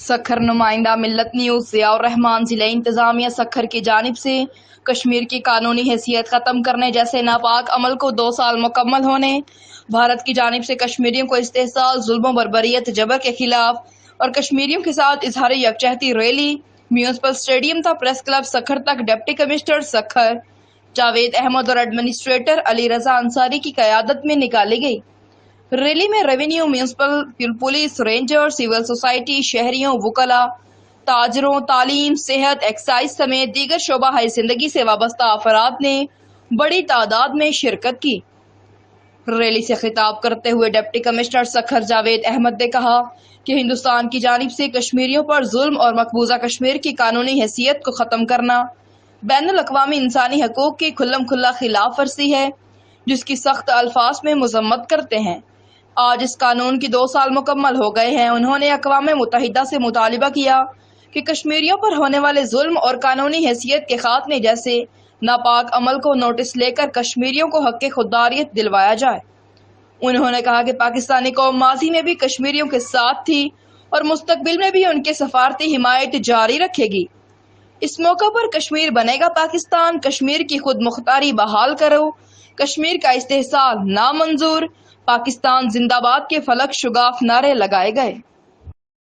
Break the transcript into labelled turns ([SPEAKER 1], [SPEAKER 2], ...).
[SPEAKER 1] सखर नुमाइंदा मिल्लत न्यूज़ ज़ियाउर रहमान ज़िला इंतज़ामिया सखर की जानिब से कश्मीर की कानूनी हैसियत ख़त्म करने जैसे नापाक अमल को 2 साल मुकम्मल होने, भारत की जानिब से कश्मीरियों को इस्तेहसाल, जुल्म, बर्बरियत, जबर के खिलाफ और कश्मीरियों के साथ इजहार यकजहती रैली म्यूनसिपल स्टेडियम था प्रेस क्लब सखर तक डिप्टी कमिश्नर सखर जावेद अहमद और एडमिनिस्ट्रेटर अली रजा अंसारी की क़यादत में निकाली गई। रैली में revenue, municipal police, ranger, civil society, शहरियों, वकला, ताजरों, तालीम, सेहत, एक्साइज समेत दीगर शोबा हाई जिंदगी से वाबस्ता अफराद ने बड़ी तादाद में शिरकत की। रैली से खिताब करते हुए डिप्टी कमिश्नर सखर जावेद अहमद ने कहा कि हिंदुस्तान की जानिब से कश्मीरियों पर जुल्म और मकबूजा कश्मीर की कानूनी हैसियत को ख़त्म करना बैनुल अक़वामी इंसानी हकूक़ की खुल्लम खुल्ला खिलाफ वर्जी है, जिसकी सख्त अल्फाज में मजम्मत करते हैं। आज इस कानून की 2 साल मुकम्मल हो गए हैं। उन्होंने अक़वाम मुत्तहिदा से मुतालिबा किया कि कश्मीरियों पर होने वाले जुल्म और कानूनी हैसियत के खात्मे जैसे नापाक अमल को नोटिस लेकर कश्मीरियों को हक़ खुददारियत दिलवाया जाए। उन्होंने कहा कि पाकिस्तानी कौम माजी में भी कश्मीरियों के साथ थी और मुस्तकबिल में भी उनके सफारती हिमायत जारी रखेगी। इस मौका पर कश्मीर बनेगा पाकिस्तान, कश्मीर की खुद मुख्तारी बहाल करो, कश्मीर का इस्तेहसाल नामंजूर, पाकिस्तान जिंदाबाद के फलक शुगाफ नारे लगाए गए।